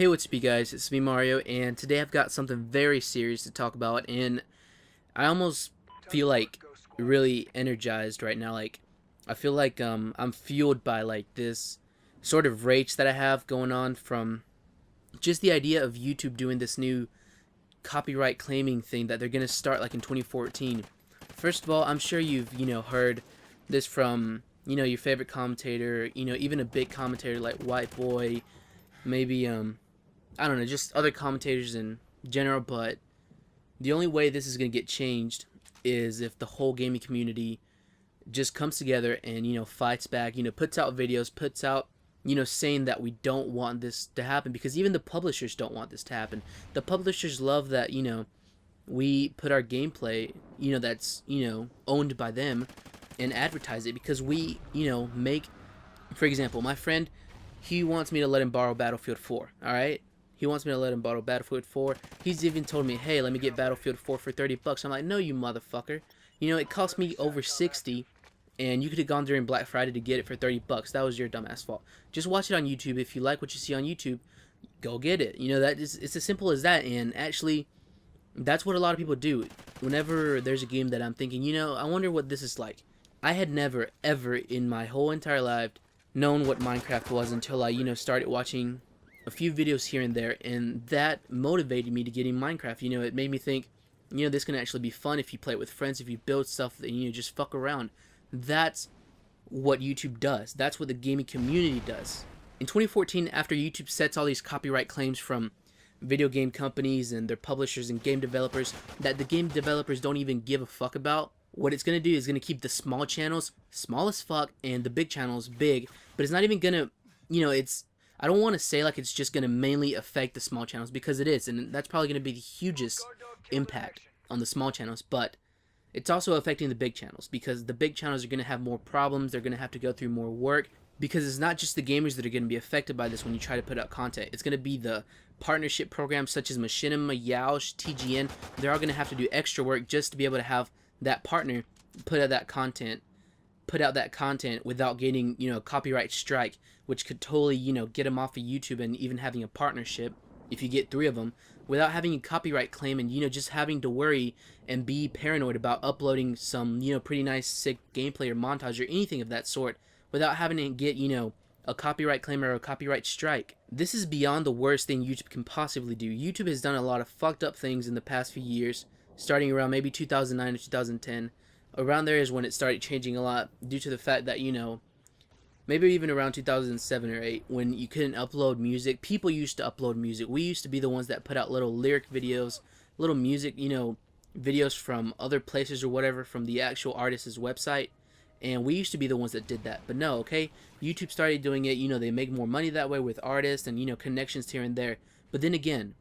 Hey, what's up, you guys? It's me, Mario, and today I've got something very serious to talk about, and I almost feel like really energized right now. Like, I feel like I'm fueled by like this sort of rage that I have going on from just the idea of YouTube doing this new copyright claiming thing that they're gonna start like in 2014. First of all, I'm sure you've heard this from your favorite commentator, even a big commentator like White Boy, maybe I don't know, just other commentators in general. But the only way this is going to get changed is if the whole gaming community just comes together and fights back, puts out videos, puts out saying that we don't want this to happen, because even the publishers don't want this to happen. The publishers love that we put our gameplay that's owned by them and advertise it, because we make, for example, my friend, he wants me to let him borrow Battlefield 4, alright? He wants me to let him borrow Battlefield 4. He's even told me, hey, let me get Battlefield 4 for 30 bucks. I'm like, no, you motherfucker. It cost me over 60, and you could have gone during Black Friday to get it for 30 bucks. That was your dumbass fault. Just watch it on YouTube. If you like what you see on YouTube, go get it. It's as simple as that, and actually, that's what a lot of people do. Whenever there's a game that I'm thinking, I wonder what this is like. I had never, ever in my whole entire life known what Minecraft was until I, started watching a few videos here and there, and that motivated me to get in Minecraft. It made me think, this can actually be fun if you play it with friends, if you build stuff and just fuck around. That's what YouTube does. That's what the gaming community does. In 2014, after YouTube sets all these copyright claims from video game companies and their publishers and game developers that the game developers don't even give a fuck about, what it's going to do is going to keep the small channels small as fuck and the big channels big. But it's not even going to, I don't want to say like it's just going to mainly affect the small channels, because it is, and that's probably going to be the hugest impact on the small channels, but it's also affecting the big channels, because the big channels are going to have more problems. They're going to have to go through more work, because it's not just the gamers that are going to be affected by this when you try to put out content. It's going to be the partnership programs such as Machinima, Yoush, TGN. They're all going to have to do extra work just to be able to have that partner put out that content without getting a copyright strike, which could totally get them off of YouTube, and even having a partnership if you get 3 of them without having a copyright claim, and just having to worry and be paranoid about uploading some pretty nice sick gameplay or montage or anything of that sort without having to get a copyright claim or a copyright strike. This is beyond the worst thing YouTube can possibly do. YouTube has done a lot of fucked up things in the past few years, starting around maybe 2009 or 2010. Around there is when it started changing a lot, due to the fact that maybe even around 2007 or 8, when you couldn't upload music. People used to upload music. We used to be the ones that put out little lyric videos, little music videos from other places or whatever, from the actual artist's website, and we used to be the ones that did that. But no, okay, YouTube started doing it. They make more money that way with artists and connections here and there. But then again,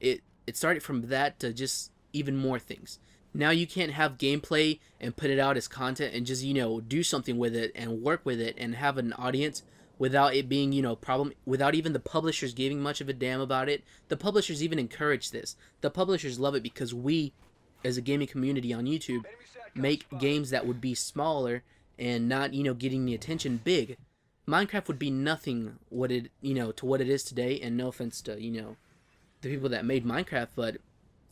it started from that to just even more things. Now you can't have gameplay and put it out as content and just do something with it and work with it and have an audience without it being problem, without even the publishers giving much of a damn about it. The publishers even encourage this. The publishers love it, because we, as a gaming community on YouTube, make games that would be smaller and not getting the attention big. Minecraft would be nothing what it to what it is today, and no offense to the people that made Minecraft, but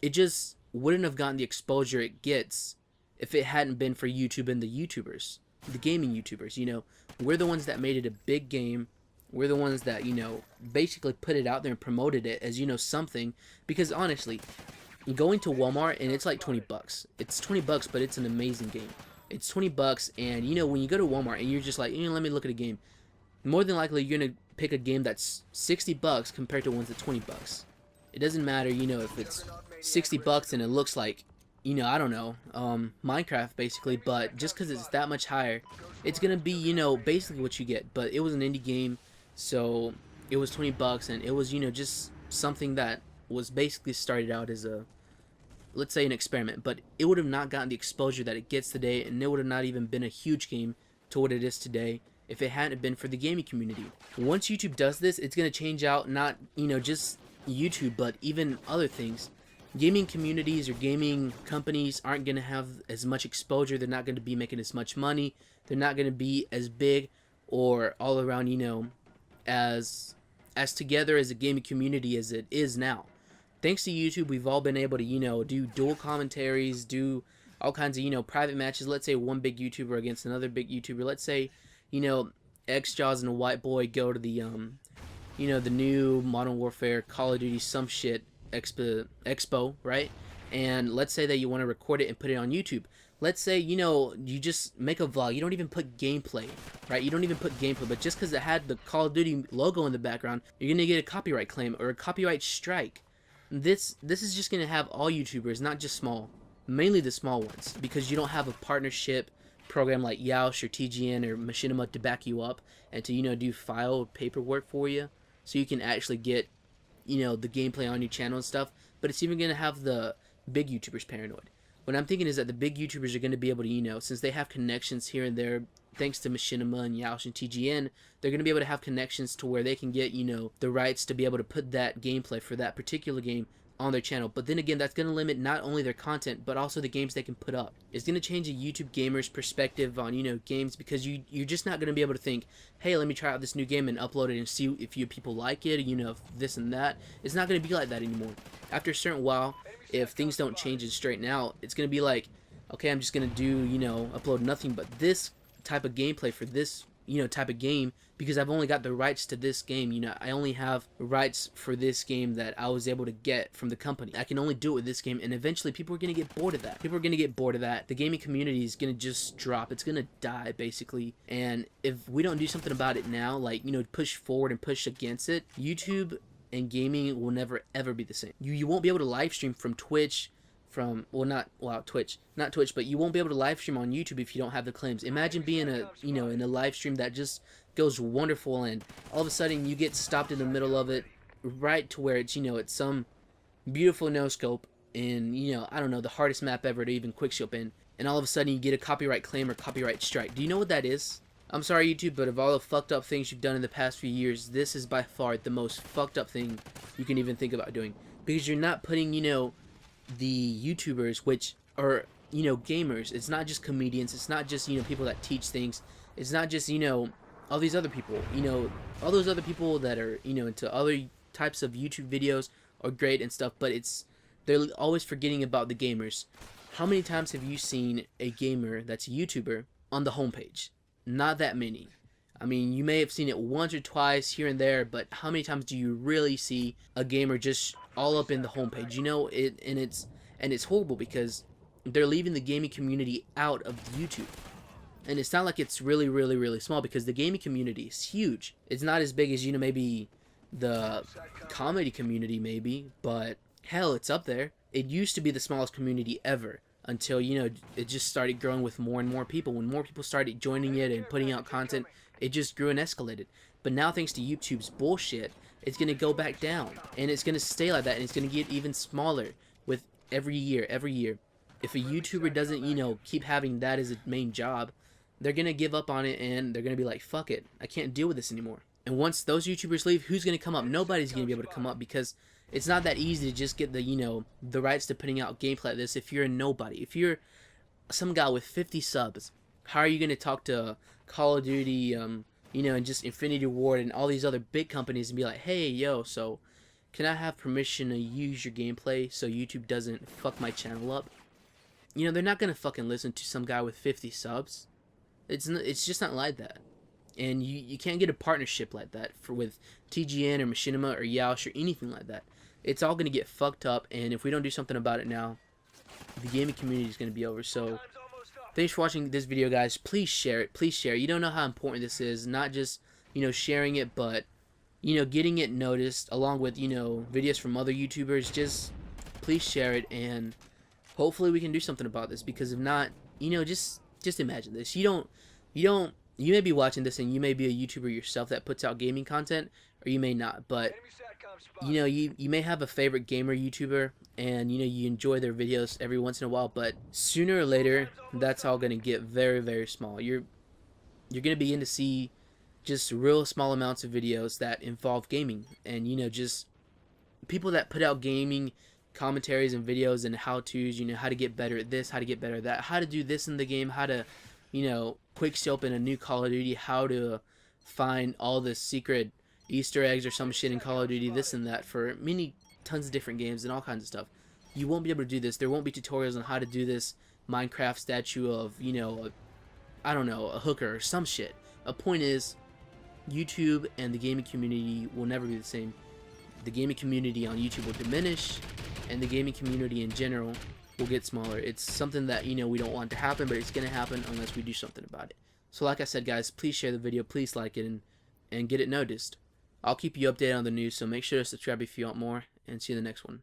it just wouldn't have gotten the exposure it gets if it hadn't been for YouTube and the YouTubers, the gaming YouTubers. We're the ones that made it a big game. We're the ones that basically put it out there and promoted it as something. Because honestly, going to Walmart and it's like 20 bucks. It's 20 bucks, but it's an amazing game. It's 20 bucks, and when you go to Walmart and you're just like, let me look at a game, more than likely you're gonna pick a game that's 60 bucks compared to ones at 20 bucks. It doesn't matter, if it's 60 bucks and it looks like, I don't know, Minecraft basically, but just because it's that much higher, it's gonna be, basically what you get. But it was an indie game, so it was 20 bucks, and it was, just something that was basically started out as a, let's say, an experiment, but it would have not gotten the exposure that it gets today, and it would have not even been a huge game to what it is today if it hadn't been for the gaming community. Once YouTube does this, it's gonna change out not, just YouTube, but even other things. Gaming communities or gaming companies aren't going to have as much exposure. They're not going to be making as much money. They're not going to be as big or all around, as as together as a gaming community as it is now. Thanks to YouTube, we've all been able to, do dual commentaries, do all kinds of, private matches. Let's say one big YouTuber against another big YouTuber. Let's say, X-Jaws and a White Boy go to the, the new Modern Warfare, Call of Duty, some shit expo, right? And let's say that you want to record it and put it on YouTube. Let's say, you just make a vlog. You don't even put gameplay, right? You don't even put gameplay, but just because it had the Call of Duty logo in the background, you're going to get a copyright claim or a copyright strike. This is just going to have all YouTubers, not just small, mainly the small ones, because you don't have a partnership program like Yoush or TGN or Machinima to back you up and to, do file paperwork for you so you can actually get, the gameplay on your channel and stuff. But it's even going to have the big YouTubers paranoid. What I'm thinking is that the big YouTubers are going to be able to, since they have connections here and there, thanks to Machinima and Yoush and TGN, they're going to be able to have connections to where they can get, the rights to be able to put that gameplay for that particular game on their channel. But then again, that's going to limit not only their content, but also the games they can put up. It's going to change a YouTube gamer's perspective on, games, because you're just not going to be able to think, hey, let me try out this new game and upload it and see if you people like it, this and that. It's not going to be like that anymore. After a certain while, if things don't change and straighten out, it's going to be like, okay, I'm just going to do, upload nothing but this type of gameplay for this, type of game, because I've only got the rights to this game. I only have rights for this game that I was able to get from the company. I can only do it with this game, and eventually people are going to get bored of that. People are going to get bored of that. The gaming community is going to just drop. It's going to die, basically. And if we don't do something about it now, like, push forward and push against it, YouTube and gaming will never ever be the same. You won't be able to live stream from Twitch, not Twitch, but you won't be able to live stream on YouTube if you don't have the claims. Imagine being in a live stream that just goes wonderful, and all of a sudden you get stopped in the middle of it, right to where it's it's some beautiful no scope in I don't know, the hardest map ever to even quickscope in, and all of a sudden you get a copyright claim or copyright strike. Do you know what that is? I'm sorry, YouTube, but of all the fucked up things you've done in the past few years, this is by far the most fucked up thing you can even think about doing, because you're not putting the YouTubers, which are gamers. It's not just comedians, it's not just people that teach things, it's not just all these other people, all those other people that are into other types of YouTube videos are great and stuff, but they're always forgetting about the gamers. How many times have you seen a gamer that's a YouTuber on the homepage? Not that many. I mean, you may have seen it once or twice here and there, but how many times do you really see a gamer just all up in the homepage? And it's horrible, because they're leaving the gaming community out of YouTube. And it's not like it's really, really, really small, because the gaming community is huge. It's not as big as, maybe the comedy community, maybe, but hell, it's up there. It used to be the smallest community ever, until, it just started growing with more and more people. When more people started joining it and putting out content, it just grew and escalated. But now, thanks to YouTube's bullshit, it's going to go back down. And it's going to stay like that, and it's going to get even smaller with every year. If a YouTuber doesn't, keep having that as a main job, they're going to give up on it, and they're going to be like, fuck it, I can't deal with this anymore. And once those YouTubers leave, who's going to come up? Nobody's going to be able to come up, because it's not that easy to just get the rights to putting out gameplay like this if you're a nobody. If you're some guy with 50 subs, how are you going to talk to Call of Duty, and just Infinity Ward and all these other big companies and be like, hey, yo, so can I have permission to use your gameplay so YouTube doesn't fuck my channel up? They're not going to fucking listen to some guy with 50 subs. It's just not like that. And you can't get a partnership like that with TGN or Machinima or Yoush or anything like that. It's all going to get fucked up, and if we don't do something about it now, the gaming community is going to be over. So thanks for watching this video, guys. Please share it. Please share it. You don't know how important this is. Not just, sharing it, but, getting it noticed along with, videos from other YouTubers. Just please share it, and hopefully we can do something about this, because if not, just imagine this. You may be watching this and you may be a YouTuber yourself that puts out gaming content, or you may not, but you may have a favorite gamer YouTuber, and you enjoy their videos every once in a while, but sooner or later that's all going to get very, very small. You're going to begin to see just real small amounts of videos that involve gaming, and just people that put out gaming commentaries and videos and how-tos, how to get better at this, how to get better at that, how to do this in the game, how to quick scope in a new Call of Duty, how to find all the secret Easter eggs or some shit in Call of Duty, this and that, for many tons of different games and all kinds of stuff. You won't be able to do this. There won't be tutorials on how to do this Minecraft statue of, you know, I don't know, a hooker or some shit. A point is, YouTube and the gaming community will never be the same. The gaming community on YouTube will diminish, and the gaming community in general will get smaller. It's something that, you know, we don't want to happen, but it's going to happen unless we do something about it. So like I said, guys, please share the video, please like it, and get it noticed. I'll keep you updated on the news, so make sure to subscribe if you want more, and see you in the next one.